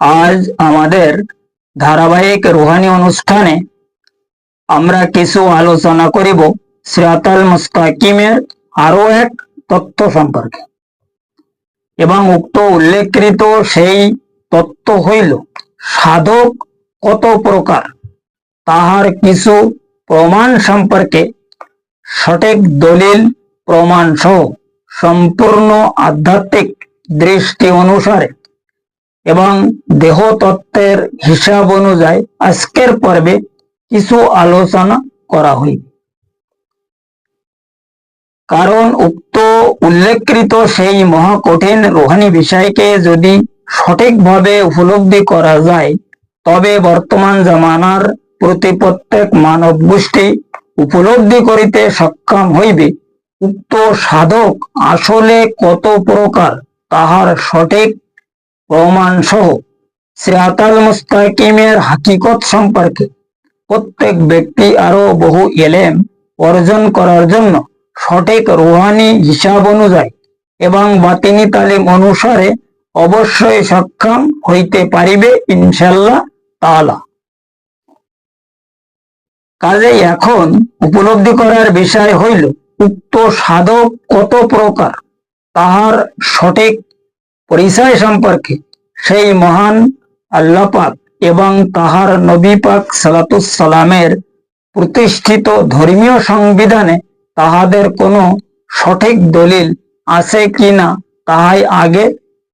আজ আমাদের ধারাবাহিক রুহানি অনুষ্ঠানে আমরা কিছু আলোচনা করিব সিরাতাল মুস্তাকিমের আরো এক তত্ত্ব সম্পর্কে, এবং উক্ত উল্লেখকৃত সেই তত্ত্ব হইল সাধক কত প্রকার, তাহার কিছু প্রমাণ সম্পর্কে সঠিক দলিল প্রমাণ সহ সম্পূর্ণ আধ্যাত্মিক দৃষ্টি অনুসারে এবং দেহতত্ত্বের হিসাব অনুযায়ী আজকের পর্বে কিছু আলোচনা করা হইবে। কারণ উক্ত উল্লেখকৃত সেই মহাকঠিন রুহানি বিষয়কে যদি সঠিকভাবে উপলব্ধি করা যায়, তবে বর্তমান জামানার প্রতি প্রত্যেক মানব গোষ্ঠী উপলব্ধি করিতে সক্ষম হইবে উক্ত সাধক আসলে কত প্রকার, তাহার সঠিক প্রমাণ সহ সিরাতাল মুস্তাকিমের হাকিকত সম্পর্কে। প্রত্যেক ব্যক্তি আরো বহু এলেম অর্জন করার জন্য সঠিক রুহানি হিসাব অনুযায়ী এবং বাতিনি তালিম অনুসারে অবশ্যই সক্ষম হইতে পারিবে ইনশাআল্লাহ তাআলা। কাজেই এখন উপলব্ধি করার বিষয় হইল উক্ত সাধক কত প্রকার, তাহার সঠিক পরিচয় সম্পর্কে সেই মহান আল্লাহ পাক এবং তাহার নবী পাক সালাতুস সালামের প্রতিষ্ঠিত ধর্মীয় সংবিধানে তাহাদের কোনো সঠিক দলিল আছে কিনা তাহাই আগে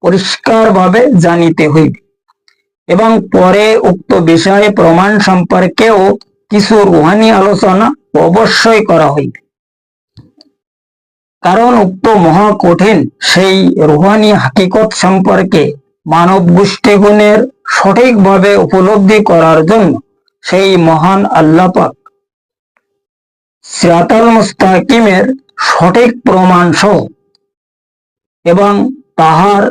পরিষ্কারভাবে জানিতে হইবে, এবং পরে উক্ত বিষয়ে প্রমাণ সম্পর্কেও কিছু রুহানি আলোচনা অবশ্যই করা হইবে। কারণ উক্ত মহা কঠিন সেই রুহানি হাকিকত সম্পর্কে মানব গোষ্ঠীগুণের সঠিকভাবে উপলব্ধি করার জন্য সেই মহান আল্লাহ পাক সিরাতাল মুস্তাকিমের সঠিক প্রমাণ সহ এবং তাহার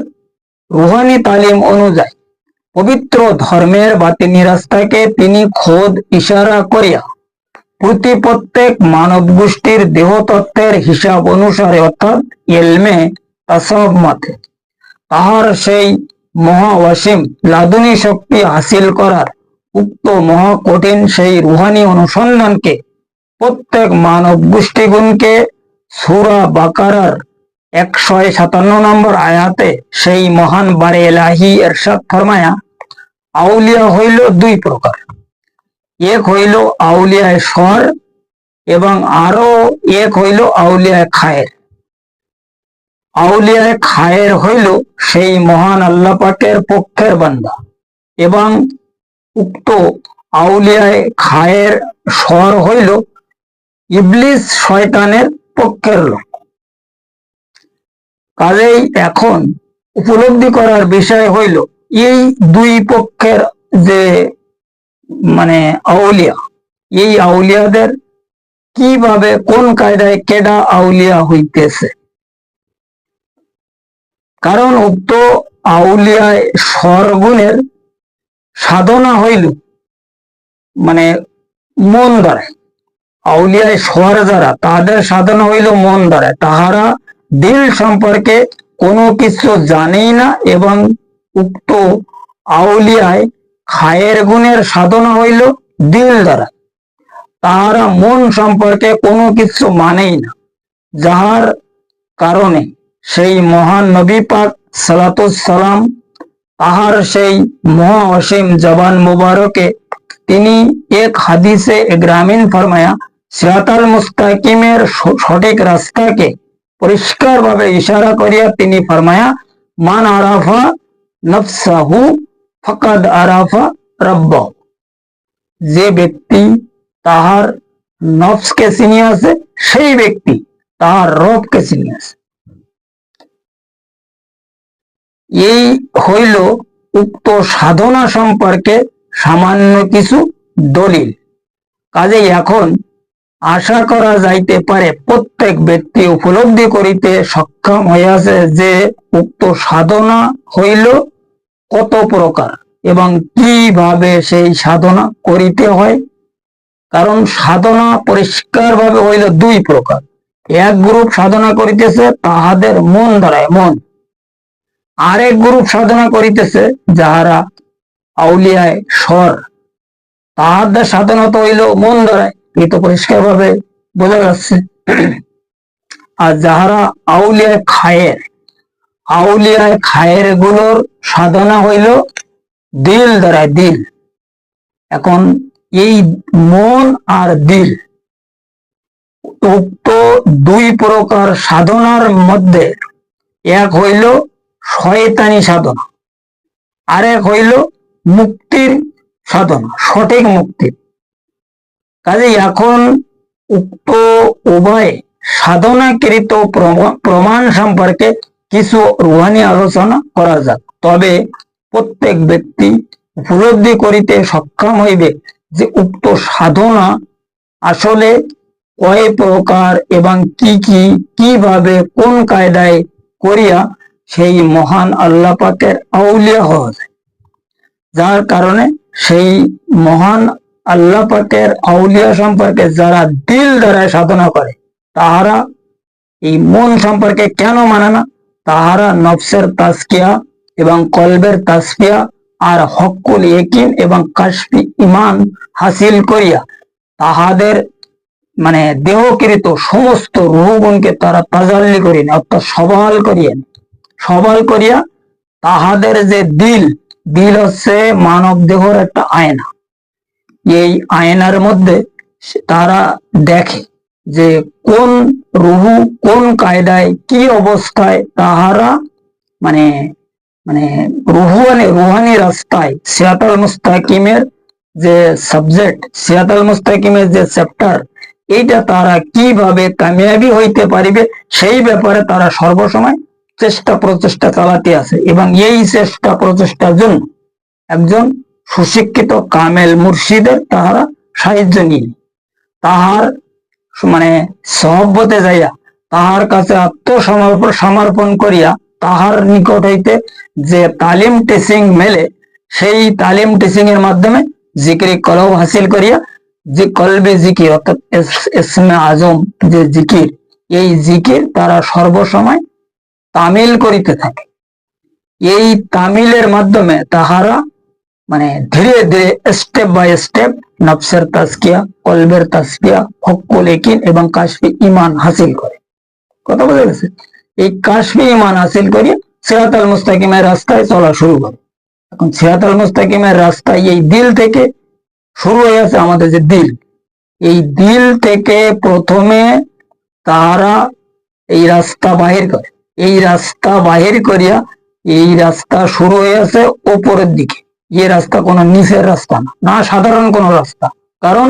রুহানি তালিম অনুযায়ী পবিত্র ধর্মের বাতিনি রাস্তাকে তিনি খোদ ইশারা করিয়া প্রতি প্রত্যেক মানব গোষ্ঠীর দেহতত্ত্বের হিসাব অনুসারে অর্থাৎ ইলমে তাসাউফ মতে তাহার সেই মহাওয়াসিম লাদুনী শক্তি হাসিল করার উক্ত মহা কঠিন সেই রুহানি অনুসন্ধানকে প্রত্যেক মানব গোষ্ঠীগুণকে সূরা বাকারার 157 নম্বর আয়াতে সেই মহান বারে ইলাহি ইরশাদ ফরমায়া, আউলিয়া হইল দুই প্রকার, এক হইল আউলিয়ায় সর এবং আরো এক হইল আউলিয়ায় খায়ের। আউলিয়ায় খায়ের হইল সেই মহান আল্লাহ পাকের পক্ষের বান্দা, এবং উক্ত আউলিয়ায় খায়ের সর হইল ইবলিস শয়তানের পক্ষের লোক। কাজেই এখন উপলব্ধি করার বিষয় হইল এই দুই পক্ষের যে আউলিয়া, এই আউলিয়াদের কিভাবে কোন কায়দায় কেডা আউলিয়া হইতেছে। কারণ উক্ত আউলিয়ায় স্বরগুণের সাধনা হইল মন দ্বারায়, আউলিয়ায় স্বর যারা তাদের সাধনা হইল মন দ্বারায়, তাহারা দিল সম্পর্কে কোনো কিছু জানেই না, এবং উক্ত আউলিয়ায় খায়ের গুণের সাধনা হইল দিল দ্বারা, তাহারা মন সম্পর্কে কোনো কিছু মানেই না, যাহার কারণে সেই মহান নবী পাক সালাতুস সালাম তাহার সেই মহা অসীম জবান মুবারকে তিনি এক হাদিসে গ্রামীণ ফরমায়া সিরাতাল মুস্তাকিমের সঠিক রাস্তাকে পরিষ্কারভাবে ইশারা করিয়া তিনি ফরমায়া, মান আরাফা নফসাহু ফাকাদ আরাফা রাব্বাহু। যে ব্যক্তি তাহার নফসকে চিনিয়াছে সেই ব্যক্তি তাহার রবকে চিনিয়াছে। এই হইল উক্ত সাধনা সম্পর্কে সামান্য কিছু দলিল। কাজেই এখন আশা করা যাইতে পারে প্রত্যেক ব্যক্তি উপলব্ধি করিতে সক্ষম হইয়াছে যে উক্ত সাধনা হইল কত প্রকার এবং কিভাবে সেই সাধনা করিতে হয়। কারণ সাধনা পরিষ্কারভাবে হইল দুই প্রকার। এক গ্রুপ সাধনা করিতেছে তাহাদের মন দ্বারায়, মন। আরেক গ্রুপ সাধনা করিতেছে যাহারা আউলিয়ায় স্বর, তাহাদের সাধনত হইল মন দ্বারায়, এই তো পরিষ্কার ভাবে বোঝা যাচ্ছে। আর যাহারা আউলিয়ায় খায়ের গুলোর সাধনা হইল দিল দ্বারায়, দিল। এখন এই মন আর দিল, উক্ত দুই প্রকার সাধনার মধ্যে এক হইল শয়তানি সাধনা, আর এক হইল মুক্তির সাধনা, সঠিক মুক্তির। কাজে এখন উক্ত উভয় সাধনাকৃত প্রমাণ সম্পর্কে কিছু রুহানি আলোচনা করা যাক। তবে প্রত্যেক ব্যক্তি উপলব্ধি করিতে সক্ষম হইবে যে উক্ত সাধনা আসলে কয় প্রকার এবং কিভাবে কোন কায়দায় করিয়া সেই মহান আল্লাহ পাকের আউলিয়া হওয়া যায়। যার কারণে সেই মহান আল্লাহ পাকের আউলিয়া সম্পর্কে যারা দিল দ্বারা সাধনা করে, তাহারা এই মন সম্পর্কে কেন মানে না? তাহারা নফসের তাজকিয়া এবং কলবের তাসফিয়া আর হক্কুল ইয়াকিন এবং কাশফি ঈমান হাসিল করিয়া তাহাদের দেহকৃত সমস্ত রূহগুণকে তারা তাজাল্লি করিয়ে নেয়, অর্থাৎ সবাল করিয়া তাহাদের যে দিল হচ্ছে মানব দেহর একটা আয়না। এই আয়নার মধ্যে তারা দেখে যে কোন রুহু কোন কায়দায় কি অবস্থায় তাহারা রুহানি রাস্তায় সিরাতাল মুস্তাকিমের যে সাবজেক্ট, সিরাতাল মুস্তাকিমের যে চ্যাপ্টার, এইটা তারা কিভাবে কামিয়াবি হইতে পারিবে সেই ব্যাপারে তারা সর্বসময় প্রচেষ্টা চালাতে আছে। এবং এই চেষ্টা প্রচেষ্টার জন্য একজন সুশিক্ষিত কামেল মুর্শিদের তাহারা সাহায্য নিয়ে তাহার সহবতে যাইয়া তাহার কাছে আত্মসমর্পণ করিয়া তাহার নিকট হইতে যে তালিম টিচিং মেলে, সেই তালিম টিচিং এর মাধ্যমে জিকির কলব হাসিল করিয়া যে কলবে জিকির অর্থাৎ ইসমে আজম যে জিকির, এই জিকির তারা সর্বসময় তামিল করিতে থাকে। এই তামিলের মাধ্যমে তাহারা ধীরে ধীরে স্টেপ বাই স্টেপ নফসের তাজকিয়া, কলবের তাসফিয়া, হক্কুল ইয়াকিন এবং কাশফি ঈমান হাসিল করে। কথা বোঝা গেছে? এই কাশফি ঈমান হাসিল করিয়া সিরাতাল মুস্তাকিমের রাস্তায় চলা শুরু করে। এখন সিরাতাল মুস্তাকিমের রাস্তায় এই দিল থেকে শুরু হয়ে আছে। আমাদের যে দিল, এই দিল থেকে প্রথমে তারা এই রাস্তা বাহির করে। এই রাস্তা বাহির করিয়া এই রাস্তা শুরু হয়ে আছে ওপরের দিকে। এই রাস্তা কোনো নিচের রাস্তা না, সাধারণ কোন রাস্তা। কারণ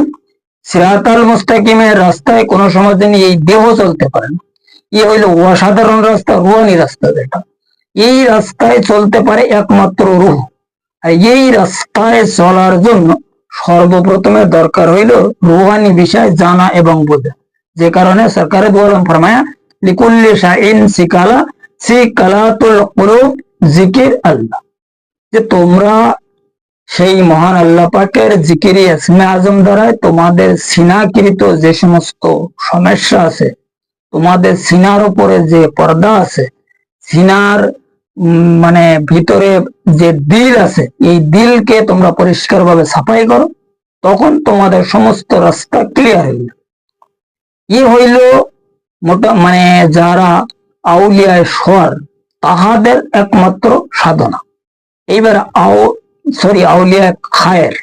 সিরাতাল মুস্তাকিমের রাস্তায় কোনো সময় এই দেহ চলতে পারে না। এই হইল অসাধারণ রাস্তা, রুহানি রাস্তা, যেটা এই রাস্তায় চলতে পারে একমাত্র রূহ। আর এই রাস্তায় চলার জন্য সর্বপ্রথমে দরকার হইল রুহানি বিষয় জানা এবং বোঝা। যে কারণে সরকারে দু আলম ফরমায়া লিকুল্লি শাইন সিকালাতুল কুলুব জিকির আল্লাহ, যে তোমরা সেই মহান আল্লাহ পাকের জিকিরি ইসমে আজম দ্বারায় তোমাদের সিনাকৃত যে সমস্ত সমস্যা আছে, তোমাদের সিনার উপরে যে পর্দা আছে, সিনার ভিতরে যে দিল আছে, এই দিলকে তোমরা পরিষ্কার ভাবে সাফাই করো, তখন তোমাদের সমস্ত রাস্তা ক্লিয়ার হইল। হইল যারা আউলিয়ায় স্বর, তাহাদের একমাত্র সাধনা। এইবার আউলিয়া খায়ের,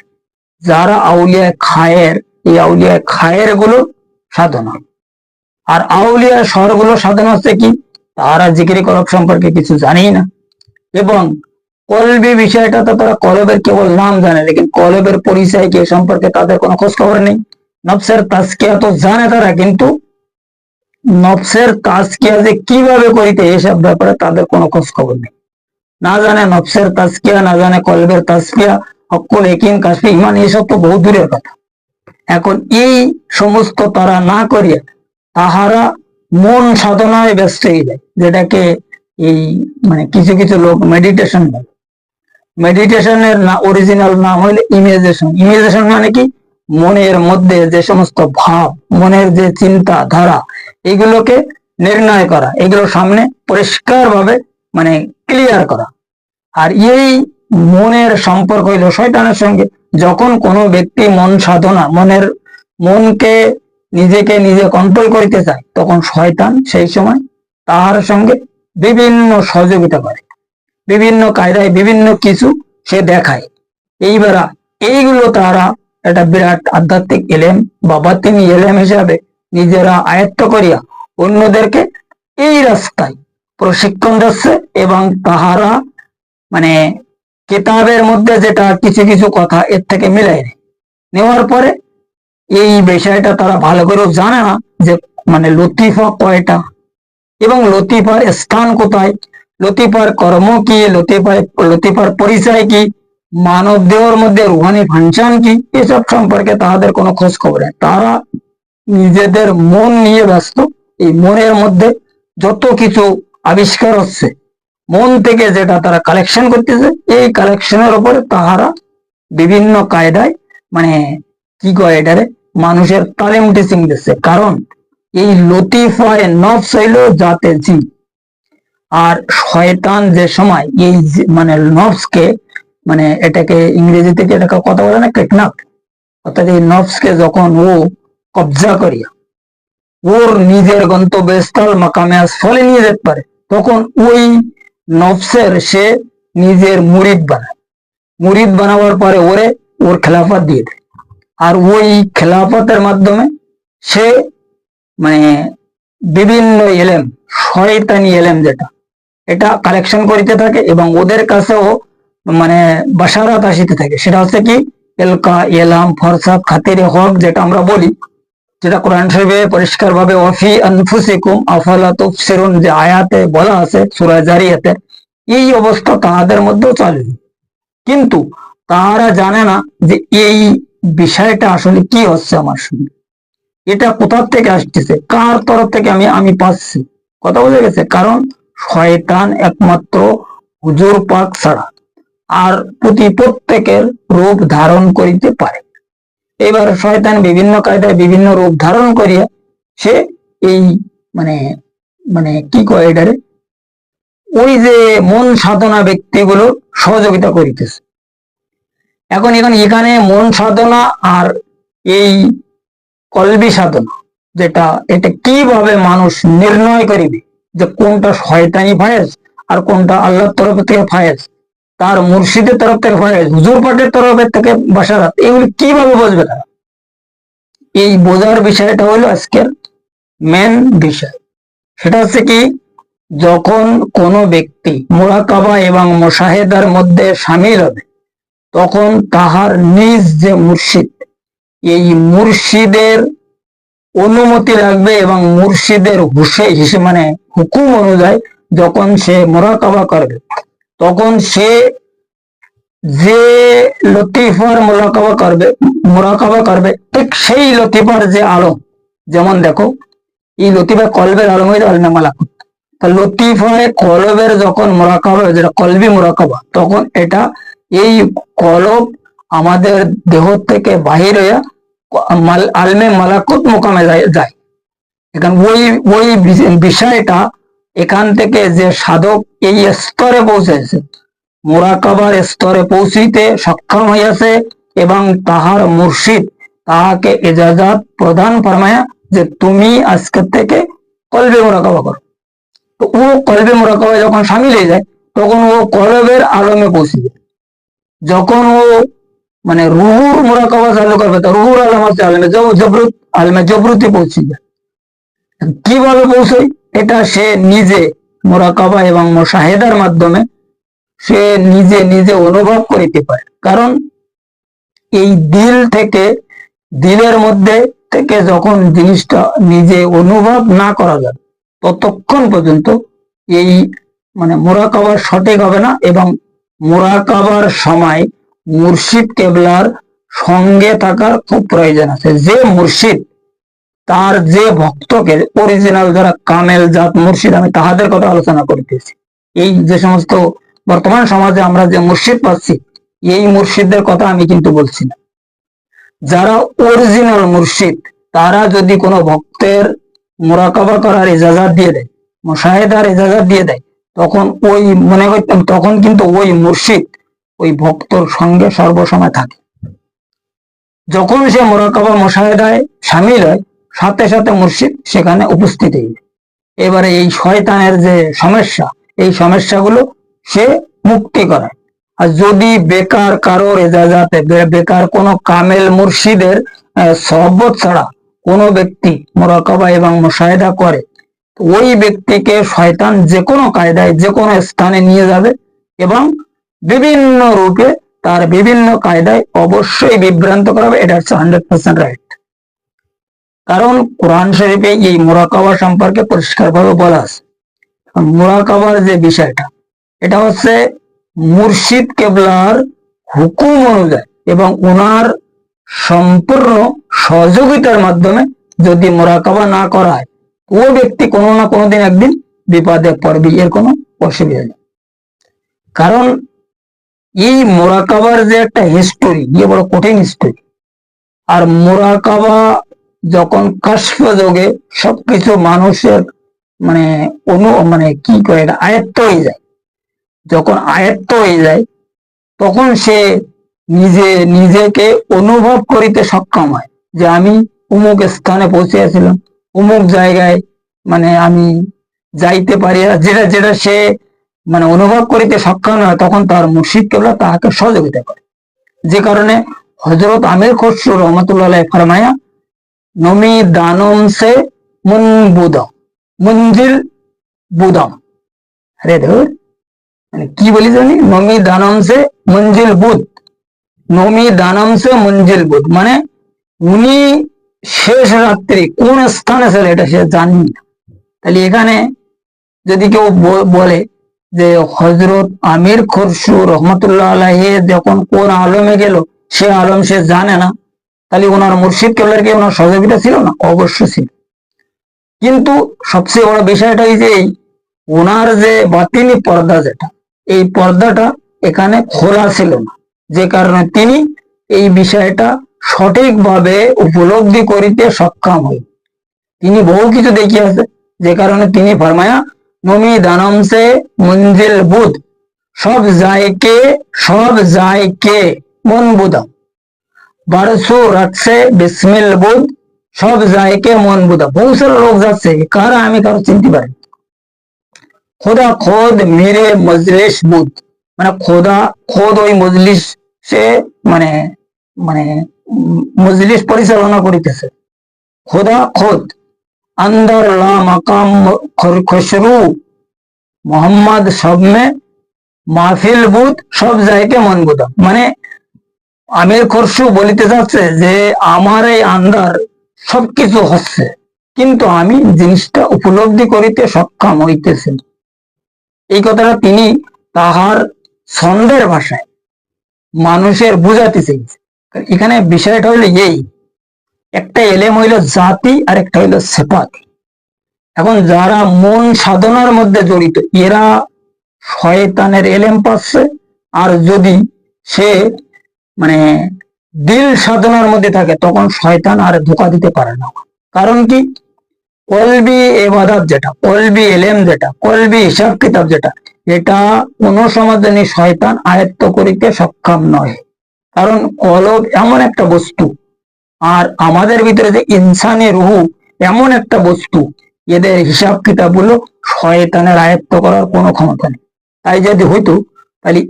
যারা আউলিয়া খায়ের, এই আউলিয়া খায়ের গুলো সাধনা। আর আউলিয়া স্বর গুলো সাধনা হচ্ছে কি? তারা জিকির কলব সম্পর্কে কিছু জানেই না, এবং কলবি বিষয়টা তো তারা কলবের কেবল নাম জানে, লেকিন কলবের পরিচয় কি সম্পর্কে তাদের কোনো খোঁজ খবর নেই। নফসের তাজকিয়া তো জানে তারা, কিন্তু নফসের তাজকিয়া যে কিভাবে করিতে এসব ব্যাপারে তাদের কোনো খোঁজ খবর নেই। না জানে নফসের তাজকিয়া, না জানে কলবের তাসফিয়া, হক্কুল ইয়াকিন, কাশফি ঈমান, এসব তো বহু দূরের কথা। এখন এই সমস্ত তারা না করিয়া তাহারা মন সাধনায় ব্যস্ত হয়ে যায়, যেটাকে এই কিছু কিছু লোক মেডিটেশন বলে। মেডিটেশনের অরিজিনাল নাম হইলে ইমেজিনেশন। ইমেজিনেশন মানে কি? মনের মধ্যে যে সমস্ত ভাব, মনের যে চিন্তা ধারা, এগুলোকে নির্ণয় করা, এগুলো সামনে পরিষ্কার ভাবে ক্লিয়ার করা। আর এই মনের সম্পর্ক হইল শয়তানের সঙ্গে। যখন কোনো ব্যক্তি মন সাধনা মনকে নিজেকে নিজে কন্ট্রোল করিতে চায়, তখন শয়তান সেই সময় তাহার সঙ্গে বিভিন্ন সহযোগিতা করে, বিভিন্ন কায়দায় বিভিন্ন কিছু সে দেখায়। এইগুলো তারা একটা বিরাট আধ্যাত্মিক এলেম বা বাতিনি এলেম হিসাবে নিজেরা আয়ত্ত করিয়া অন্যদেরকে এই রাস্তায় প্রশিক্ষণ দিচ্ছে। এবং তাহারা মানে কিতাবের মধ্যে যেটা কিছু কিছু কথা এর থেকে মিলাই নেওয়ার পরে এই বিষয়টা তারা ভালো করে জানে না যে লতিফা কয়টা এবং লতিফার স্থান কোথায়, লতিফার কর্ম কি, লতিফার পরিচয় কি, মানব দেহর মধ্যে রুহানি ফাংশন কি, এসব সম্পর্কে তাদের কোনো খোঁজ খবর নেই। তারা নিজেদের মন নিয়ে ব্যস্ত। এই মনের মধ্যে যত কিছু আবিষ্কার হচ্ছে, মন থেকে যেটা তারা কালেকশন করতেছে, এই কালেকশনের উপরে তাহারা বিভিন্ন কায়দায় কি কয় এটারে মানুষের তালিম টিচিং দিচ্ছে। কারণ এই লতিফায় নফস হইল জাতে জি, আর শয়তান যে সময় এই নফসকে এটাকে ইংরেজিতে এটাকে কথা বলে না কিডন্যাপ, অর্থাৎ এই নফসকে যখন ও কবজা করিয়া ওর নিজের গন্তব্যস্থল মাকামে আসফলে নিয়ে যেতে পারে, তখন ওই নফসের সে নিজের মুরিদ বানায়। মুরিদ বানাবার পরে ওর খেলাফত দিয়ে দেয়। আর ওই খেলাফতের মাধ্যমে সে বিভিন্ন এলেম, শয়তানি এলেম যেটা, এটা কালেকশন করিতে থাকে এবং ওদের কাছেও বাসারাত আসিতে থাকে। সেটা হচ্ছে কি এলকা, এলাম, ফরসাদ, খাতিরে হক যেটা আমরা বলি, যেটা কোরআন শরীফে পরিষ্কার ভাবে ওয়াফি আনফুসিকুম আফালা তুবসিরুন যে আয়াতে বলা আছে সূরা জারিয়াতে, এই অবস্থা তাদের মধ্যেও চালু। কিন্তু তারা জানে না যে এই বিষয়টা আসলে কি হচ্ছে আমার সঙ্গে, এটা কোথা থেকে আসতেছে, কার তরফ থেকে আমি পাচ্ছি। কথা বুঝে গেছে? কারণ শয়তান একমাত্র হুজুর পাক ছাড়া আর প্রত্যেকের রূপ ধারণ করিতে পারে। এবার শয়তান বিভিন্ন কায়দায় বিভিন্ন রূপ ধারণ করিয়া সে এই কি কয় এটারে ওই যে মন সাধনা ব্যক্তিগুলো সহযোগিতা করিতেছে। এখন এখানে মন সাধনা আর এই কলবি সাধনা যেটা, এটা কিভাবে মানুষ নির্ণয় করিবে যে কোনটা শয়তানি ফায়েজ আর কোনটা আল্লাহর তরফ থেকে ফায়েজ, তার মুর্শিদের তরফ থেকে ফায়েজ, হুজুর পাকের তরফের থেকে বাসারাত, এগুলি কিভাবে বুঝবে তারা? এই বোঝার বিষয়টা হলো আজকের মেন বিষয়। সেটা হচ্ছে কি, যখন কোনো ব্যক্তি মুরাকাবা এবং মুশাহেদার মধ্যে সামিল হবে, তখন তাহার নিজ যে মুর্শিদ, এই মুর্শিদের অনুমতি লাগবে এবং মুর্শিদের হুকুম অনুযায়ী যখন সে মুরাকাবা করবে, তখন সে যে লতিফার মুরাকাবা করবে ঠিক সেই লতিফার যে আলম, যেমন দেখো এই লতিফা কলবের আলম হইল আলমে মালাকুত। লতিফায় কলবের যখন মুরাকাবা, যেটা কলবি মুরাকাবা, তখন এটা এই কলব আমাদের দেহ থেকে বাহির হইয়া আলমে মালাকুত মোকামে যায়। এখন ওই বিষয়টা এখান থেকে যে সাধক এই স্তরে পৌঁছেছে, মুরাকাবার স্তরে পৌঁছিতে সক্ষম হইয়াছে এবং তাহার মুর্শিদ তাহাকে ইজাজত প্রদান ফরমায়া যে তুমি আজকে থেকে কলবে মুরাকাবা করো। তো ও কলবে মুরাকাবায় যখন সামিল হয়ে যায়, তখন ও কলবের আলমে পৌঁছে যায়। যখন ও রুহুর মুরাকাবা চালু করবে, তো রুহুর আলম আছে আলমে জবরুতি পৌঁছে যায়। কিভাবে পৌঁছয়? এটা সে নিজে মুরাকাবা এবং মুশাহেদার মাধ্যমে সে নিজে নিজে অনুভব করিতে পারে। কারণ এই দিলের মধ্যে থেকে যখন জিনিসটা নিজে অনুভব না করা যাবে, ততক্ষণ পর্যন্ত এই মুরাকাবার সঠিক হবে না। এবং মুরাকাবার সময় মুর্শিদ কেবলার সঙ্গে থাকার খুব প্রয়োজন আছে। যে মুর্শিদ তার যে ভক্তকে অরিজিনাল যারা কামেল জাত মুর্শিদ, আমি তাহাদের কথা আলোচনা করতেছি। এই যে সমস্ত বর্তমান সমাজে আমরা যে মুর্শিদ পাচ্ছি, এই মুর্শিদদের কথা আমি কিন্তু বলছি না। যারা অরিজিনাল মুর্শিদ, তারা যদি কোনো ভক্তের মুরাকাবা করার ইজাজত দিয়ে দেয়, মুশাহেদার ইজাজত দিয়ে দেয়, তখন কিন্তু ওই মুর্শিদ ওই ভক্তর সঙ্গে সর্বসময় থাকে। যখন সে মুরাকাবা মুশাহাদায় সামিল হয়, সাথে সাথে মুর্শিদ সেখানে উপস্থিত হয়ে যায়। এবারে এই শয়তানের যে সমস্যা, এই সমস্যাগুলো সে মুক্তি করায়। আর যদি বেকার কারোর এজাজাতে, বেকার কোনো কামেল মুর্শিদের সহবত ছাড়া কোনো ব্যক্তি মুরাকাবা এবং মুশাহাদা করে, ওই ব্যক্তিকে শয়তান যে কোনো কায়দায় যে কোনো স্থানে নিয়ে যাবে এবং বিভিন্ন রূপে তার বিভিন্ন কায়দায় অবশ্যই বিভ্রান্ত করাবে। এটা হচ্ছে 100% রাইট। কারণ কোরআন শরীফে এই মুরাকাবা সম্পর্কে পরিষ্কারভাবে বলা আছে। মুরাকাবার যে বিষয়টা, এটা হচ্ছে মুর্শিদ কেবলার হুকুম অনুযায়ী এবং ওনার সম্পূর্ণ সহযোগিতার মাধ্যমে যদি মুরাকাবা না করা হয়, ও ব্যক্তি কোনো না কোনোদিন একদিন বিপদে পড়বে, এর কোনো অসুবিধা নেই। কারণ এই মুরাকাবার যে একটা হিস্টোরি, ইয়ে বড় কঠিন হিস্টোরি। আর মুরাকাবা যখন কাশফ যোগে সবকিছু মানুষের মানে কি করে আয়ত্ত হয়ে যায়, যখন আয়ত্ত হয়ে যায় তখন সে নিজেকে অনুভব করিতে সক্ষম হয় যে আমি অমুক স্থানে পৌঁছেছিলাম, অমুক জায়গায় আমি যাইতে পারি। যেটা যেটা সে অনুভব করিতে সক্ষম হয়, তখন তার মুর্শিদ কেবলা তাহাকে সহযোগিতা করে। যে কারণে হযরত আমির খসরু রহমাতুল্লাহ আলাইহি ফরমায়া, নমি দানম সে মুনবুদম মঞ্জিল বুদম। আরে ধর কি বলি জানি, নমি দানম সে মঞ্জিল বুদ, নমি দানম সে মঞ্জিল বুদ, মানে উনি শেষ রাত্রি কোন স্থানে ছিল এটা সে জানি না। তাহলে এখানে যদি কেউ বলে যে হযরত আমির খসরু রহমাতুল্লাহ আলাইহি যখন কোন আলমে গেল সে আলম সে জানে না, তাহলে ওনার মুর্শিদ কেবলার কি ওনার সহযোগিতা ছিল না? অবশ্যই ছিল। কিন্তু সবচেয়ে বড় বিষয়টা এই যে ওনার যে বাতিনি পর্দা, যেটা এই পর্দাটা এখানে খোলা ছিল না, যে কারণে তিনি এই বিষয়টা সঠিকভাবে উপলব্ধি করিতে সক্ষম হই। তিনি বহু কিছু দেখিয়েছে, যে কারণে তিনি ফরমায়া, নমি দানম সে মঞ্জিল বুদ, সব জায়কে মন বুদা, বারসু রাখছে বিসমিল বুদ, সব জায়কে মন বুদা। বহু সারা লোক যাচ্ছে, কারা আমি কারো চিনতে পারি। খোদা খোদ মেরে মজলিস বুদ, খোদা খোদ ওই মজলিস সে মজলিস পরিচালনা করিতেছে। খোদা খোদ अंदर ला मकाम खसरू मोहम्मद सब में মাহফিল বুধ, সব জায়গায় মন বুধা। আমির খসরু বলিতে যাচ্ছে যে আমার এই আন্দার সবকিছু হচ্ছে, কিন্তু আমি জিনিসটা উপলব্ধি করিতে সক্ষম হইতেছি। এই কথাটা তিনি তাহার ছন্দের ভাষায় মানুষের বুঝাতে চেয়েছে। এখানে বিষয়টা হইল এই, একটা এলেম হইল জাতি আর একটা হইল সিফাত। এখন যারা মন সাধনার মধ্যে জড়িত, এরা শয়তানের এলেম পাচ্ছে। আর যদি সে দিল সাধনার মধ্যে থাকে, তখন শয়তান আর ধোঁকা দিতে পারে না। কারণ কি, কলবি ইবাদত যেটা, কলবি এলেম যেটা, কলবি হিসাব কিতাব যেটা, এটা কোনো সমাধানে শয়তান আয়ত্ত করিতে সক্ষম নয়। কারণ কলব এমন একটা বস্তু, আর আমাদের ভিতরে যে ইনসানি রুহু এমন একটা বস্তু, এদের হিসাব কিতাব গুলো শয়তানের আয়ত্ত করার কোনো ক্ষমতা নেই। তাই যদি হইতো, তাহলে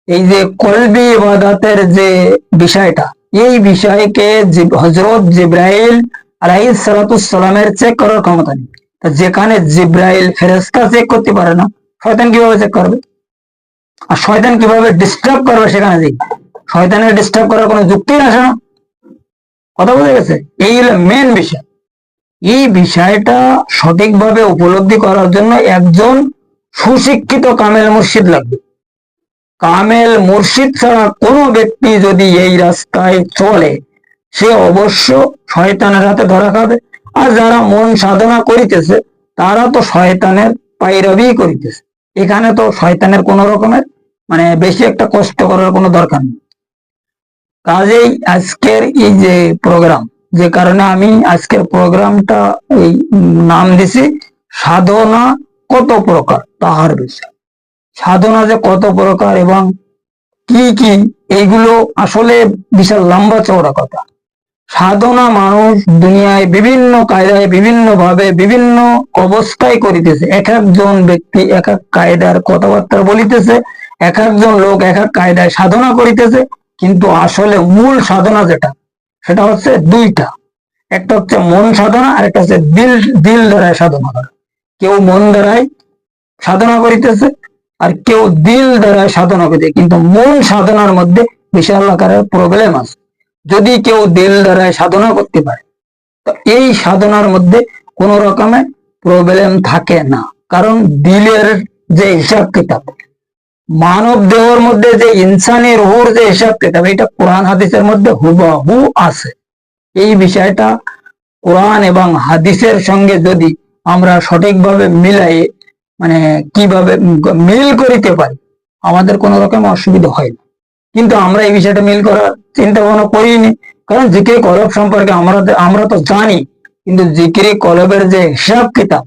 এই যে কলবি ইবাদতের যে বিষয়টা, এই বিষয়কে হযরত জিবরাইল আলাইহিস সালাতুস সালামের চেক করার ক্ষমতা নেই। যেখানে জিবরাইল ফেরেশতা চেক করতে পারে না, শয়তান কিভাবে চেক করবে? আর শয়তান কিভাবে ডিস্টার্ব করবে সেখানে? যে শয়তানের ডিস্টার্ব করার কোনো যুক্তি আসে না। কথা বুঝে গেছে? এই হলো মেন বিষয়। এই বিষয়টা সঠিকভাবে উপলব্ধি করার জন্য একজন সুশিক্ষিত কামেল মুর্শিদ লাগবে। কামেল মুর্শিদ ছাড়া কোনো ব্যক্তি যদি এই রাস্তায় চলে, সে অবশ্য শয়তানের হাতে ধরা খাবে। আর যারা মন সাধনা করিতেছে, তারা তো শয়তানের পায়রাবি করিতেছে। এখানে তো শয়তানের কোন রকমের বেশি একটা কষ্ট করার কোনো দরকার নেই। কাজেই আজকের এই যে প্রোগ্রাম, যে কারণে আমি আজকের প্রোগ্রামটা এই নাম দিছি সাধনা কত প্রকার তাহার বিষয়। সাধনা যে কত প্রকার এবং কি কি, এইগুলো আসলে বিশাল লম্বা চওড়া কথা। সাধনা মানুষ দুনিয়ায় বিভিন্ন কায়দায়, বিভিন্ন ভাবে, বিভিন্ন অবস্থায় করিতেছে। এক একজন ব্যক্তি এক এক কায়দার কথাবার্তা বলিতেছে, এক একজন লোক এক এক কায়দায় সাধনা করিতেছে, কিন্তু আসলে মূল সাধনা যেটা, সেটা হচ্ছে দুইটা। একটা হচ্ছে মন সাধনা, আর একটা হচ্ছে দিল দিল দ্বারায় সাধনা করা। কেউ মন দ্বারায় সাধনা করিতেছে, আর কেউ দিল দ্বারায় সাধনা করিতেছে, কিন্তু মন সাধনার মধ্যে বিশাল আকারের প্রবলেম আছে। যদি কেউ দিল দ্বারায় সাধনা করতে পারে, তো এই সাধনার মধ্যে কোন রকমের প্রবলেম থাকে না। কারণ দিলের যে হিসাব কিতাব, মানব দেহের মধ্যে যে ইনসানি রুহুর যে হিসাব কিতাব, এটা কোরআন হাদিসের মধ্যে হুবহু আছে। এই বিষয়টা কোরআন এবং হাদিসের সঙ্গে যদি আমরা সঠিকভাবে মিলাই, মানে কিভাবে মিল করিতে পারি, আমাদের কোন রকম অসুবিধা হয় না। কিন্তু আমরা এই বিষয়টা মিল করার চিন্তা ভাবনা করিনি। কারণ জিকির কলব সম্পর্কে আমরা তো জানি, কিন্তু জিকির কলবের যে হিসাব কিতাব,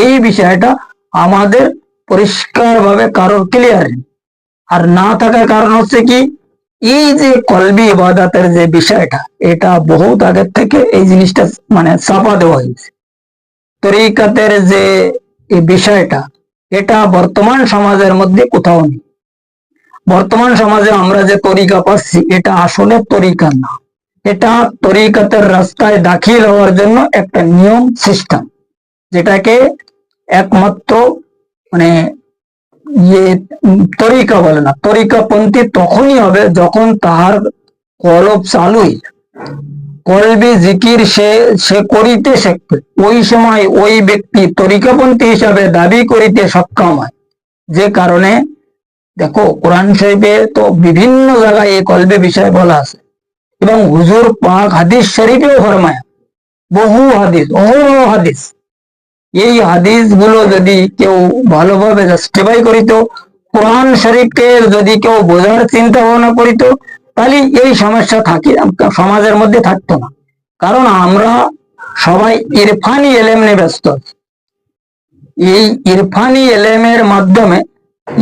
এই বিষয়টা আমাদের পরিষ্কার ভাবে কারোর ক্লিয়ার নেই। আর না থাকার কারণ হচ্ছে কি, এই যে কলবি ইবাদতের যে বিষয়টা, এটা বহুত আগের থেকে এই জিনিসটা মানে চাপা দেওয়া হয়েছে। তরিকাতের যে এই বিষয়টা, এটা বর্তমান সমাজের মধ্যে কোথাও নেই। বর্তমান সমাজে আমরা যে তরিকা পাচ্ছি, এটা আসলে তরিকা না। এটা তরিকাতের রাস্তায় দাখিল হওয়ার জন্য একটা নিয়ম সিস্টেম, যেটাকে একমাত্র মানে ইয়ে তরিকা বলে না। তরিকাপন্থী তখনই হবে যখন তাহার কলব চালুই, কলবি জিকির সে করিতে শিখবে, ওই সময় ওই ব্যক্তি তরিকাপন্থী হিসাবে দাবি করিতে সক্ষম হয়। যে কারণে দেখো, কোরআন শরীফে তো বিভিন্ন জায়গায় এই কলবে বিষয় বলা আছে, এবং হুজুর পাক হাদিস শরীফেও ফরমায়, বহু হাদিস, অহরহ হাদিস। এই হাদিস গুলো যদি কেউ ভালোভাবে জাস্টিফাই করিত, কোরআন শরীফকে যদি কেউ বোঝার চিন্তা ভাবনা করিত, তাহলে এই সমস্যা সমাজের মধ্যে থাকতো না। কারণ আমরা সবাই ইরফানি এলেম নিয়ে ব্যস্ত আছি। এই ইরফানি এলেমের মাধ্যমে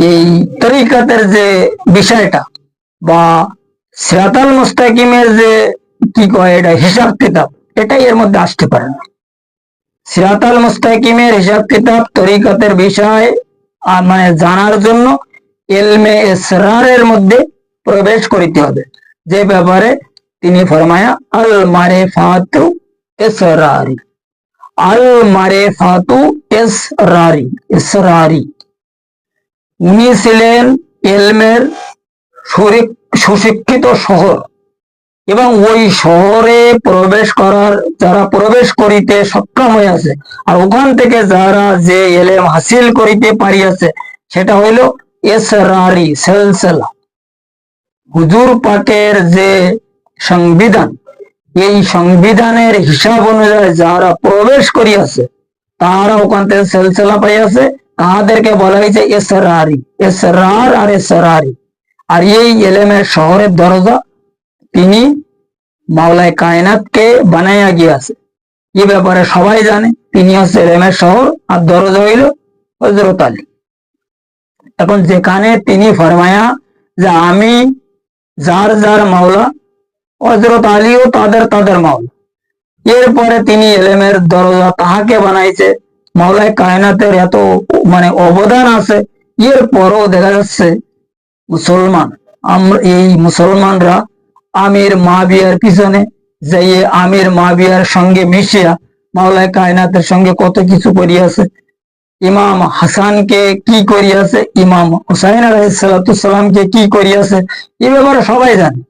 এই তরিকাতের যে বিষয়টা বা সিরাতাল মুস্তাকিমের যে কি কয় এটা হিসাব কিতাব, এটাই এর মধ্যে আসতে পারে না। সিরাতাল মুস্তাকিমের হিসাব কিতাব, তরিকাতের বিষয় মানে জানার জন্য ইলমে ইসরারের মধ্যে প্রবেশ করিতে হবে, যে ব্যাপারে তিনি ফরমায়া আল মারিফাতু ইসরারি, আল মারিফাতু ইসরারি, ইসরারি। উনি ছিলেন ইলমের সুশিক্ষিত শহর, এবং ওই শহরে প্রবেশ করার, যারা প্রবেশ করিতে সক্ষম হইয়াছে, আর ওখান থেকে যারা যে ইলম হাসিল করিতে পারিয়াছে, সেটা হইল ইসরারি সিলসিলা। হুজুর পাকের যে সংবিধান, এই সংবিধানের হিসাব অনুযায়ী যারা প্রবেশ করিয়াছে, তারা ওখান থেকে সিলসিলা পাইয়াছে, তাদেরকে বলা হয়েছে ইসরারি, ইসরার আর ইসরারি। আর এই ইলমের শহরের দরজা তিনি মাওলায় কায়নাতকে বানাইয়া গিয়াছে, এই ব্যাপারে সবাই জানে। তিনি হচ্ছে ইলমের শহর, আর দরজা হইল হযরত আলী। এখন যেখানে তিনি ফরমায়া যে আমি যার যার মাওলা, হযরত আলীও তাদের মাওলা। এরপরে তিনি ইলমের দরজা তাহাকে বানাইছে। মাওলায় কায়নাতের এত মানে অবদান আছে, এরপরও দেখা যাচ্ছে মুসলমান, আমরা এই মুসলমানরা আমির মাবিয়ার পিছনে যাইয়ে আমির মাবিয়ার সঙ্গে মিশিয়া মাওলায় কায়নাতের সঙ্গে কত কিছু করিয়াছে। ইমাম হাসানকে কি করিয়াছে, ইমাম হুসাইন আলাইহিস সালামকে কি করিয়াছে, এ ব্যাপারে সবাই জানে।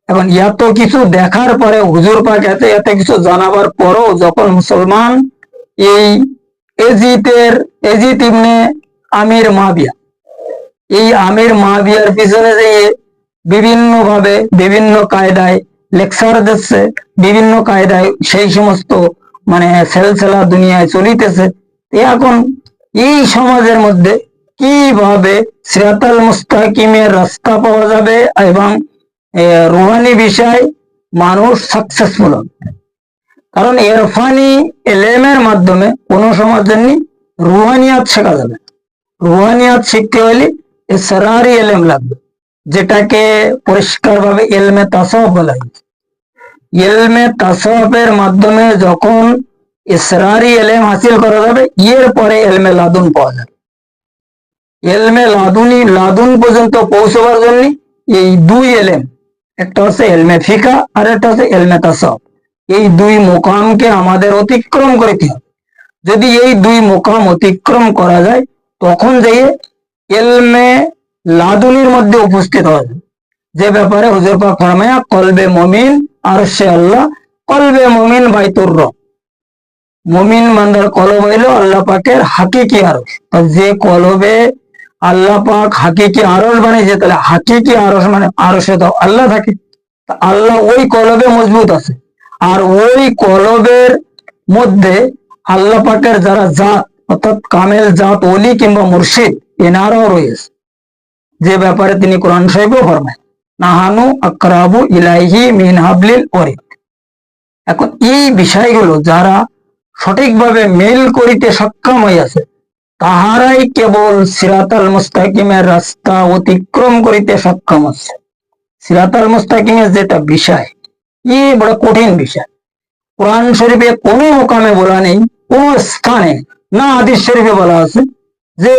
এখন এত কিছু দেখার পরে, হুজুর পাক এত এত কিছু জানাবার পরও, যখন মুসলমান এই এজিদ ইবনে আমির মাবিয়া, এই আমির মাবিয়ার পিছনে যে বিভিন্ন ভাবে বিভিন্ন কায়দায় লেকচার দিচ্ছে, বিভিন্ন কায়দায় সেই সমস্ত মানে সেলসেলা দুনিয়ায় চলিতেছে, এখন এই সমাজের মধ্যে কিভাবে সিরাতাল মুস্তাকিমের রাস্তা পাওয়া যাবে এবং রুহানি বিষয় মানুষ সাকসেসফুল হবে। কারণ ইরফানি এলেমের মাধ্যমে কোন সমাজের রুহানিয়াত শেখা যাবে। রুহানিয়াত শিখতে হলে ইসরারি এলেম লাগবে। যেটাকে পরিষ্কারভাবে ইলমে তাসাউফ বলা হয়। ইলমে তাসাউফের মাধ্যমে যখন ইসরারি ইলম হাসিল করা যাবে, এর পরে ইলমে লাদুন পাওয়া যাবে। ইলমে লাদুন পর্যন্ত পৌঁছবার জন্য এই দুই ইলম, একটা হচ্ছে ইলমে ফিকা আর একটা হচ্ছে ইলমে তাসাউফ, এই দুই মুকামকে আমাদের অতিক্রম করতে হবে। যদি এই দুই মুকাম অতিক্রম করা যায়, তখন যেয়ে ইলমে লাদুনির মধ্যে উপস্থিত হওয়া যায়, যে ব্যাপারে হুজুর পাক ফরমায়া কলবে মুমিন আরশে আল্লাহ, কলবে মুমিন বাইতুর রব। মুমিন বান্দার কলব হইল আল্লাহ পাকের হাকিকি আরশ। যে কলবে আল্লাহ পাক হাকিকি আরশ বানিয়েছে, তাহলে হাকিকি আরশ মানে আরশে তো আল্লাহ থাকে, আল্লাহ ওই কলবে মজবুত আছে। আর ওই কলবের মধ্যে আল্লাহ পাকের যারা জাত, অর্থাৎ কামেল জাত, ওলি কিংবা মুর্শিদ, এনারাও রয়েছে, যে ব্যাপারে তিনি কোরআন শরীফে ফরমায় নাহানু আকরাবু ইলাইহি মিন হাবলিল ওয়ারিদ। এখন এই বিষয়গুলো যারা সঠিকভাবে মেল করিতে সক্ষম হইয়াছে, তাহারাই কেবল সিরাতাল মুস্তাকিমের রাস্তা অতিক্রম করিতে সক্ষম হচ্ছে। সিরাতাল মুস্তাকিমের যেটা বিষয়, বড় কঠিন বিষয়। কোরআন শরীফে কোনো মোকামে বলা নেই, কোন স্থানে না হাদিস শরীফে বলা আছে যে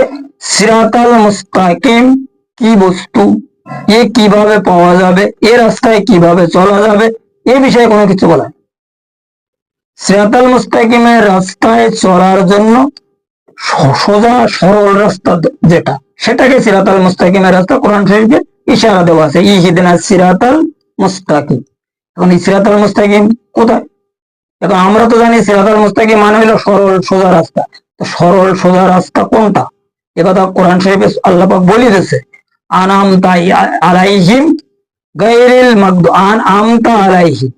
সিরাতাল মুস্তাকিম কি বস্তু, এ কিভাবে পাওয়া যাবে, এ রাস্তায় কিভাবে চলা যাবে, এ বিষয়ে কোনো কিছু বলা। সিরাতাল মুস্তাকিমের রাস্তায় চলার জন্য সোজা সরল রাস্তা যেটা, সেটাকে সিরাতাল মুস্তাকিমের রাস্তা কোরআন শরীফে ইশারা দেওয়া আছে, ইহদিনাস সিরাতাল মুস্তাকিম। এখন এই সিরাতাল মুস্তাকিম কোথায়? এখন আমরা তো জানি সিরাতাল মুস্তাকিম মানে হলো সরল সোজা রাস্তা। তো সরল সোজা রাস্তা কোনটা, একথা কোরআন শরীফে আল্লাহ পাক বলে দিয়েছে আনামতা আলাইহিম গায়রিল মাগদুব আনআমতা আলাইহিম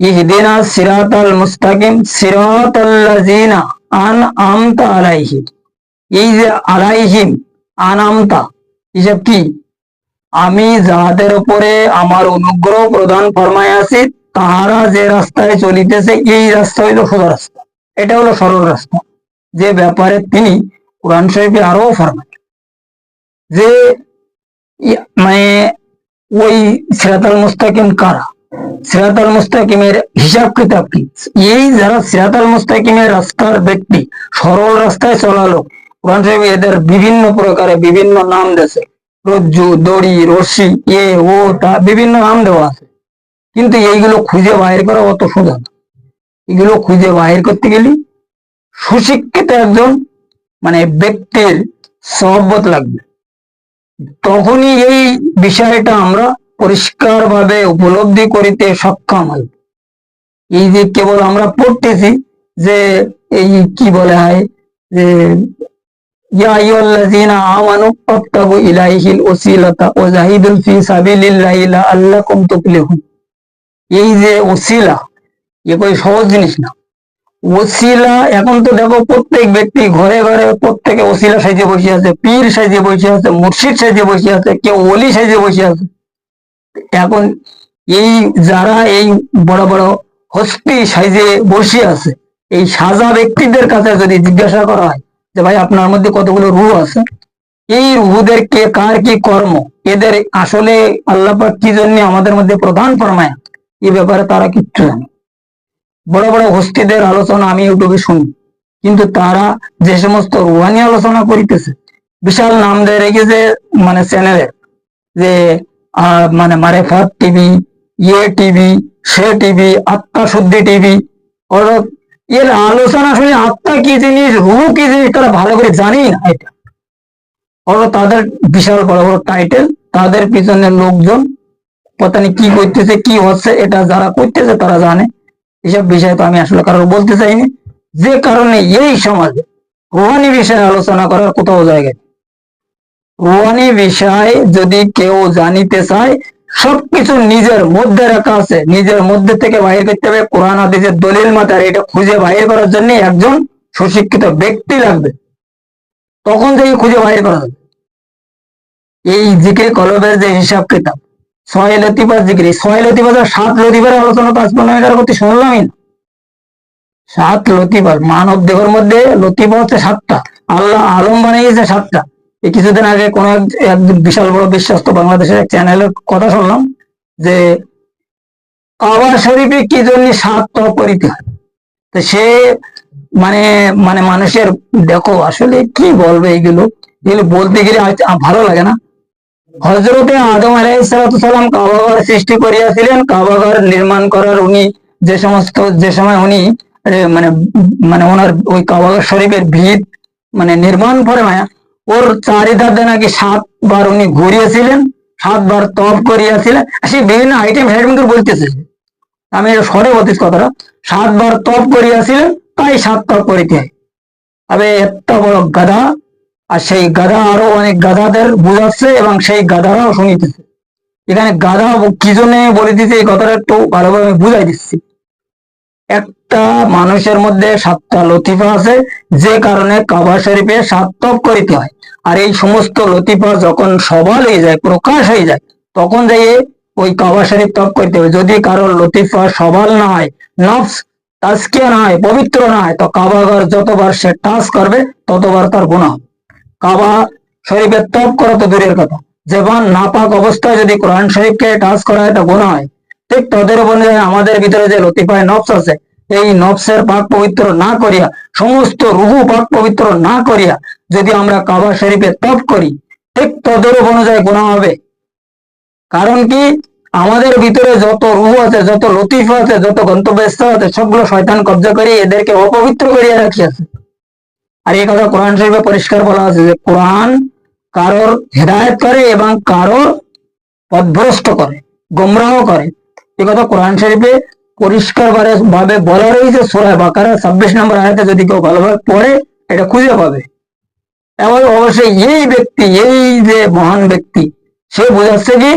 ইহদিনাস সিরাতাল মুস্তাকিম সিরাতাল্লাযিনা আনআমতা আলাইহিম। এই যে আলাইহিম আনামতা, এসব কি? আমি যাদের উপরে আমার অনুগ্রহ প্রদান ফরমায় আছি, তাহারা যে রাস্তায় চলিতেছে, এই রাস্তা হইল সোজা রাস্তা, এটা হলো সরল রাস্তা, যে ব্যাপারে তিনি কোরআন শরীফে আরো ফরমায় যে মানে ওই সিরাতাল মুস্তাকিম কারা, সিরাতাল মুস্তাকিমের হিসাব কিতাব কি। এই যারা সিরাতাল মুস্তাকিমের রাস্তার ব্যক্তি, সরল রাস্তায় চলালো, কোরআন শরীফে এদের বিভিন্ন প্রকারে বিভিন্ন নাম দিয়েছে, রজ্জু, দড়ি, রশি, এ ও তা বিভিন্ন নাম দেওয়া আছে। কিন্তু এইগুলো খুঁজে বাহির করা অত সোজা না। এগুলো খুঁজে বাহির করতে গেলে সুশিক্ষিত একজন ব্যক্তির সহবত লাগবে, তখনই এই বিষয়টা আমরা পরিষ্কার ভাবে উপলব্ধি করিতে সক্ষম হই। এই যে কেবল আমরা পড়তেছি যে এই কি বলা হয় যে ইয়া আইয়ুহাল্লাযীনা আমানু ফাবতাগু ইলাইহিল ওসিলাতা ওয়া জাহিদু ফি সাবিলিল্লাহি লাআল্লাকুম তুফলিহুন। এই যে ওসিলা, এ কই সহজ জিনিস না। ওসিলা এখন তো দেখো প্রত্যেক ব্যক্তি ঘরে ঘরে প্রত্যেকে ওসিলা সাইজে বসে আছে, পীর সাইজে বসে আছে, মুর্শিদ সাইজে বসে আছে, কেউ ওলি সাইজে বসে আছে। এখন এই যারা এই বড় বড় হস্তি সাইজে বসে আছে, এই সাজা ব্যক্তিদের কাছে যদি জিজ্ঞাসা করা হয় যে ভাই আপনার মধ্যে কতগুলো রূহ আছে, এই রূহদের কে কার কি কর্ম, এদের আসলে আল্লাহ পাক কি জন্য আমাদের মধ্যে প্রধান ফরমায়, এই ব্যাপারে তারা কিচ্ছু জানে। বড় বড় হস্তিদের আলোচনা আমি ইউটিউবে শুনি, কিন্তু তারা যে সমস্ত রুহানি আলোচনা করিতেছে, বিশাল নাম দিয়ে রেখেছে চ্যানেলের, যে মারেফাত টিভি, ইয়ে টিভি, সে টিভি, আত্মা শুদ্ধি টিভি। এর আলোচনা শুনে আত্মা কি জিনিস, রুহ কি জিনিস তারা ভালো করে জানি না। এটা তাদের বিশাল বড় বড় টাইটেল, তাদের পিছনে লোকজন পতা নেই কি করতেছে কি হচ্ছে, এটা যারা করতেছে তারা জানে। এসব বিষয় তো আমি আসলে কারোর বলতে চাইনি, যে কারণে এই সমাজে রুহানি বিষয়ে আলোচনা করার কোথাও জায়গা। রুহানি বিষয় যদি কেউ জানিতে চায়, সবকিছু নিজের মধ্যে রাখা আছে, নিজের মধ্যে থেকে বাহির করতে হবে। কোরআন হাদিসের দলিল মাতার এটা খুঁজে বাহির করার জন্য একজন সুশিক্ষিত ব্যক্তি লাগবে, তখন থেকে খুঁজে বাহির করা যাবে। এই জিকির কলবের যে হিসাব কিতাব, 6 লতিফার জিকির, 6 লতিফা 7 লতিফার আলোচনা তো আজ পর্যন্ত কারো করতে শুনলামই না। 7 লতিফার, মানব দেহের মধ্যে লতিফা হচ্ছে 7টা, আল্লাহ আলম বানিয়েছে 7টা। এই কিছুদিন আগে কোন এক বিশাল বড় বিশ্বস্ত বাংলাদেশের এক চ্যানেলের কথা শুনলাম যে কাবা শরীফে কি জন্য 7 তওয়াফ করিতে হয়। তো সে মানে মানে মানুষের, দেখো আসলে কি বলবে এগুলো বলতে গেলে ভালো লাগে না। হযরতে আদম আলাইহিস সালাম কাবাঘর সৃষ্টি করিয়াছিলেন, কাবাঘর নির্মাণ করার উনি যে সময় উনি মানে মানে ওনার ওই কাবাঘর শরীফের ভিত মানে নির্মাণ করে ওর চারিধারে নাকি 7 বার উনি ঘুরিয়েছিলেন, 7 বার তওয়াফ করিয়াছিলেন। সে বিভিন্ন আইটেম হেডমিন করে বলতেছে, আমি এটা সরে বলতেছি কথাটা, 7 বার তওয়াফ করিয়াছিলেন, তাই 7 তওয়াফ করিতে হয়। আবে এত বড় গাধা, আর সেই গাধা আরো অনেক গাধাদের বুঝাচ্ছে এবং সেই গাধারাও শুনিতেছে। এখানে গাধা কি জন্য বলে দিচ্ছে এই কথাটা একটু ভালোভাবে আমি বুঝাই দিচ্ছি। একটা মানুষের মধ্যে 7টা লতিফা আছে, যে কারণে কাবা শরীফে 7 তওয়াফ করিতে হয়। আর এই সমস্ত লতিফা যখন সবাল হয়ে যায়, প্রকাশ হয়ে যায়, তখন যাই ওই কাবা শরীফ তওয়াফ করতে হবে। যদি কারোর লতিফা সবাল না হয়, নফস তাজকিয়া না হয়, পবিত্র না হয়, তো কাবাঘর যতবার সে টাচ করবে ততবার তার গুনাহ হবে। কাবা শরীফের তওয়াফ করা তো দূরের কথা, যেমন নাপাক অবস্থায় যদি কোরআন শরীফকে টাচ করা হয় তা গুনাহ হয়, ঠিক তদের উপরে আমাদের ভিতরে যে লতিফায় নফস আছে, এই নফসের পাক পবিত্র না করিয়া, সমস্ত রুহু পাক পবিত্র না করিয়া যদি আমরা কাবা শরীফে তওয়াফ করি, ঠিক তদের অনুযায়ী গুনাহ হবে। কারণ কি, আমাদের ভিতরে যত রুহ আছে, যত লতিফা আছে, যত গন্তব্যস্থ আছে, সবগুলো শয়তান কব্জা করে এদেরকে অপবিত্র করিয়া রাখিয়াছে। আর এই কথা কোরআন শরীফে পরিষ্কার বলা আছে যে কোরআন কারোর হেদায়েত করে এবং কারোর পথভ্রষ্ট করে, গোমরাহ করে। এই কথা কোরআন শরীফে পরিষ্কার ভাবে বলা রয়েছে। সূরা বাকারা 26 নম্বর আয়াতে যদি কেউ ভালোভাবে পড়ে এটা খুঁজে পাবে। এবং অবশ্যই এই ব্যক্তি, এই যে মহান ব্যক্তি, সে বোঝাচ্ছে কি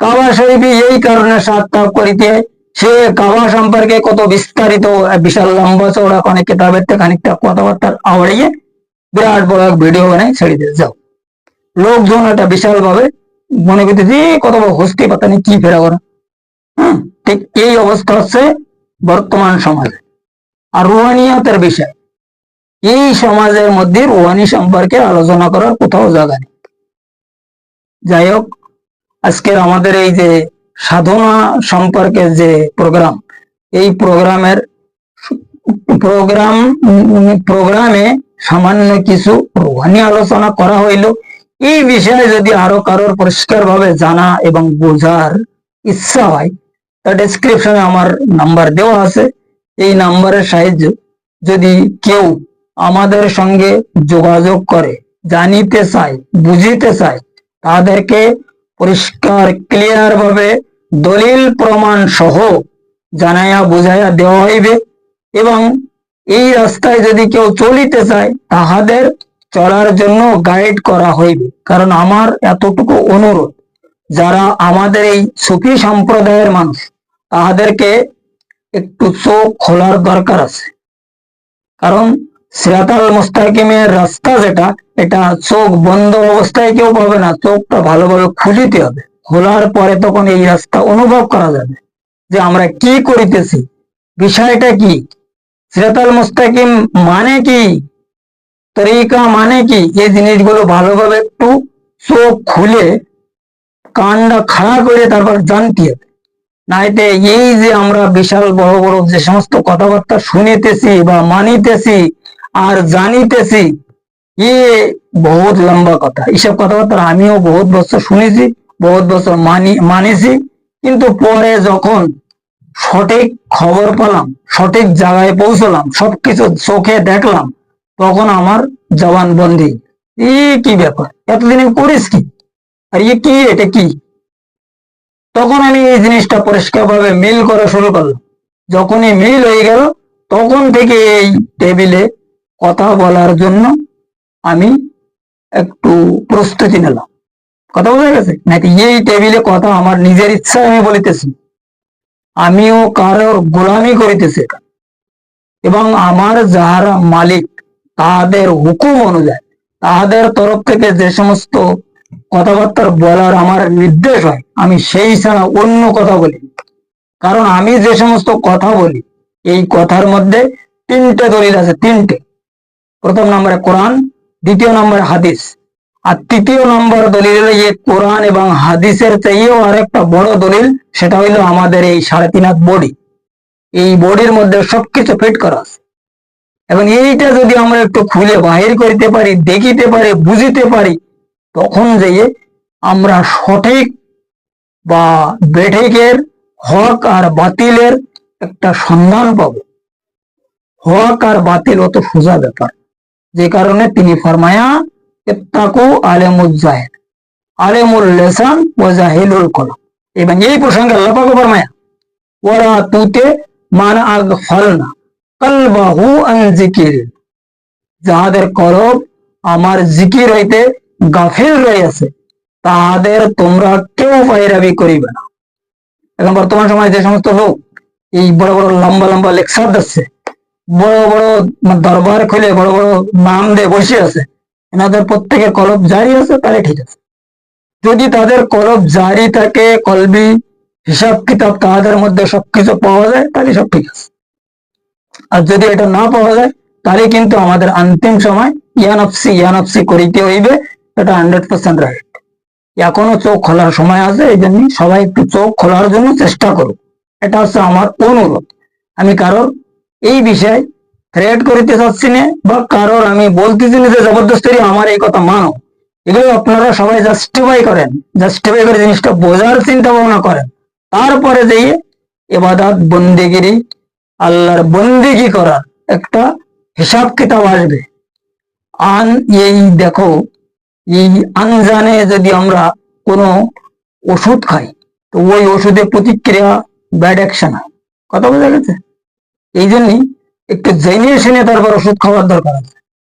কাবা শরীফে এই কারণে 7 তওয়াফ করিতে হয়। সে কাবা সম্পর্কে কত বিস্তারিত বিশাল লম্বা চওড়া অনেক কিতাবের থেকে খানিকটা কথাবার্তা আওড়িয়ে বিরাট বড় এক ভিডিও বানাই ছেড়ে দিয়ে যাও। লোকজন এটা বিশাল ভাবে মনে করতেছি কত বড় হস্তি পাতা নেই কি ফেরা করা। ঠিক এই অবস্থা হচ্ছে বর্তমান সমাজে। আর রুহানিয়াতের বিষয়, এই সমাজের মধ্যে রুহানি সম্পর্কে আলোচনা করার কোথাও জায়গা নেই। যাই হোক, আজকের আমাদের এই যে সাধনা সম্পর্কে যে প্রোগ্রাম, এই প্রোগ্রামে সামান্য কিছু রুহানি আলোচনা করা হইল। এই বিষয়ে যদি আরো কারোর পরিষ্কার ভাবে জানা এবং বোঝার ইচ্ছা হয়, তা ডেসক্রিপশনে আমার নাম্বার দেওয়া আছে। এই নাম্বারের সাহায্য যদি কেউ আমাদের সঙ্গে যোগাযোগ করে, জানিতে চায়, বুঝিতে চায়, তাদেরকে পরিষ্কার ক্লিয়ার ভাবে দলিল প্রমাণ সহ জানাইয়া বুঝাইয়া দেওয়া হইবে। এবং এই রাস্তায় যদি কেউ চলিতে চায়, তাহাদের চলার জন্য গাইড করা হইবে। কারণ আমার এতটুকু অনুরোধ, যারা আমাদের এই সুফি সম্প্রদায়ের মানুষ, তাহাদেরকে একটু চোখ খোলার দরকার আছে। কারণ সিরাতাল মুস্তাকিমের রাস্তা যেটা, এটা চোখ বন্ধ অবস্থায় কেউ পাবে না, চোখটা ভালোভাবে খুলিতে হবে। খোলার পরে তখন এই রাস্তা অনুভব করা যাবে যে আমরা কি করিতেছি, বিষয়টা কি, সিরাতাল মুস্তাকিম মানে কি, তরিকা মানে কি। এই জিনিসগুলো ভালোভাবে একটু চোখ খুলে কানটা খাড়া করে তারপর জানতে হবে। নাইতে এই যে আমরা বিশাল বড় বড় যে সমস্ত কথাবার্তা শুনিতেছি বা মানিতেছি আর জানিতেছি, এ বহুত লম্বা কথা। এইসব কথাবার্তা আমিও বহুত বছর শুনেছি, বহুত বছর মানিছি, কিন্তু পরে যখন সঠিক খবর পেলাম, সঠিক জায়গায় পৌঁছলাম, সবকিছু চোখে দেখলাম, তখন আমার জবান বন্দি। কি ব্যাপার, এতদিন করিস কি, আর কি, এটা কি? তখন আমি এই জিনিসটা পরিষ্কার ভাবে মিল করা শুরু করলাম। যখনই মিল হয়ে গেল, তখন থেকে এই টেবিলে কথা বলার জন্য আমি একটু প্রস্তুতি নিলাম। কথা বোঝা গেছে নাকি? এই টেবিলে কথা আমার নিজের ইচ্ছায় আমি বলিতেছি, আমিও কারোর গোলামি করিতেছি, এবং আমার যাহারা মালিক, তাহাদের হুকুম অনুযায়ী, তাহাদের তরফ থেকে যে সমস্ত কথাবার্তা বলার আমার নির্দেশ হয়, আমি সেই ছাড়া অন্য কথা বলি। কারণ আমি যে সমস্ত কথা বলি, এই কথার মধ্যে 3টে দলিল আছে, 3টে। প্রথম নম্বরে কোরআন, দ্বিতীয় নম্বরে হাদিস, আর তৃতীয় নম্বর দলিল হলো যে কোরআন এবং হাদিসের চাইয়েও আরেকটা বড় দলিল, সেটা হইলো আমাদের এই 3.5 হাত বডি। এই বডির মধ্যে সবকিছু ফিট করা আছে, এবং এইটা যদি আমরা একটু খুলে বাহির করতে পারি, দেখিতে পারি, বুঝিতে পারি, তখন যেয়ে আমরা সঠিক বা বেঠিকের, হক আর বাতিলের একটা সন্ধান পাব। হক আর বাতিল অত সোজা ব্যাপার, যে কারণে তিনি ফরমায়া ইত্তাকু আলেমুল জাহিল আলেমুল লিসান ওয়া জাহিলুল কলব। এবং এই প্রসঙ্গে আল্লাহ পাক ফরমায়া ওয়ালা তুতে মান আগফালনা কলবাহু আন যিকিরি, যাহাদের কলব আমার জিকির হইতে গাফিল রয়েছে তাহাদের তোমরা কেউ পায়রাবি করিবে না। এখন বর্তমান সময়ে যে সমস্ত লোক এই বড় বড় লম্বা লম্বা লেকচার দিচ্ছে, বড় বড় দরবার খুলে বড় বড় নাম দিয়ে বসে আছে, এনাদের প্রত্যেকের কলব জারি আছে, তাহলে ঠিক আছে। যদি তাদের কলব জারি থাকে, কলবি হিসাব কিতাব তাদের মধ্যে সবকিছু পাওয়া যায়, তাহলে সব ঠিক আছে। আর যদি এটা না পাওয়া যায়, তাহলে কিন্তু আমাদের অন্তিম সময় ইয়ানফসি করিতে হইবে, এটা 100% রাইট। এখনো চোখ খোলার সময় আছে, এই জন্য সবাই একটু চোখ খোলার জন্য চেষ্টা করুক, এটা হচ্ছে আমার অনুরোধ। আমি কারোর এই বিষয়ে থ্রেট করিতে চাচ্ছি না, বা কারোর আমি বলতেছি না যে জবরদস্তি আমার এই কথা মানো। এগুলো আপনারা সবাই জাস্টিফাই করে জিনিসটা বোঝার চিন্তা ভাবনা করেন, তারপরে যেয়ে ইবাদত বন্দেগিরি, আল্লাহর বন্দেগি করার একটা হিসাব কিতাব আসবে। এই দেখো, এই আনজানে যদি আমরা কোনো ওষুধ খাই, তো ওই ওষুধের প্রতিক্রিয়া ব্যাড অ্যাকশন হয়। কথা বোঝা গেছে? এই জন্যই একটু জেনে শুনে তারপর ওষুধ খাওয়ার দরকার আছে।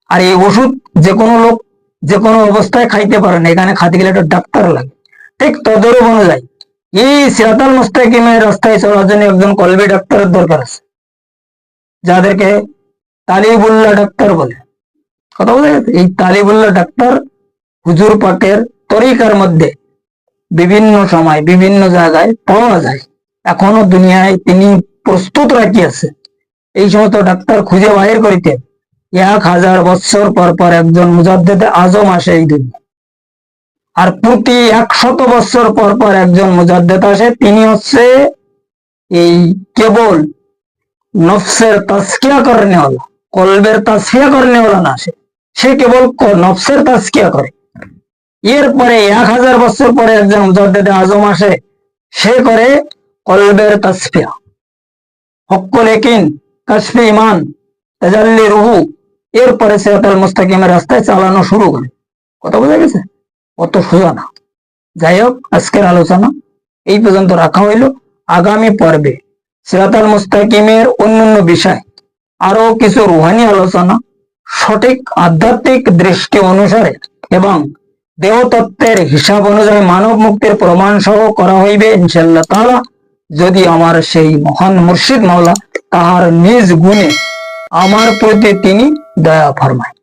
আর এই ওষুধ যে কোনো লোক যে কোনো অবস্থায় খাইতে পারে না, এখানে খাতে গেলে একটা ডাক্তার লাগে। ঠিক তদরূপ অনুযায়ী এই সিরাতাল মুস্তাকিমের রাস্তায় চলার জন্য একজন কলবি ডাক্তারের দরকার আছে, যাদেরকে তালিবুল্লাহ ডাক্তার বলে। কথা বোঝা গেছে? এই তালিবুল্লাহ ডাক্তার হুজুর পাকের তরিকার মধ্যে বিভিন্ন সময় বিভিন্ন জায়গায় পাওয়া যায়, এখনো দুনিয়ায় তিনি প্রস্তুত রাখিয়াছে। এই সমস্ত ডাক্তার খুঁজে বাহির করিতে 1000 বছর পর পর একজন মুজাদ্দেদে আজম আসে এই দুনিয়া, আর প্রতি 100 বছর পর পর একজন মুজাদ্দেদ আসে। তিনি হচ্ছে এই কেবল নফসের তাজকিয়া করনেওয়ালা, কলবের তাজকিয়া করনেওয়ালা না, সে কেবল নফসের তাজকিয়া করে। এরপরে 1000 বছর পরে একজন মুজাদ্দেদে আজম আসে, সে করে কলবের তাসফিয়া, হক্কুল ইয়াকিন, কাশফে ইমান, তাজাল্লি রুহু। এরপরে সিরাতাল মুস্তাকিমের রাস্তায় চালানো শুরু করে। কথা বোঝা গেছে? অত সোজা না। যাই হোক, আজকের আলোচনা এই পর্যন্ত রাখা হইল। আগামী পর্বে সিরাতাল মুস্তাকিমের অন্যান্য বিষয়, আরো কিছু রুহানি আলোচনা সঠিক আধ্যাত্মিক দৃষ্টি অনুসারে এবং দেহতত্ত্বের হিসাব অনুযায়ী মানব মুক্তির প্রমাণ সহ করা হইবে ইনশাআল্লাহ তাআলা, যদি আমার সেই মহান মুর্শিদ মাওলা তাহার নিজ গুণে আমার প্রতি তিনি দয়া ফরমায়।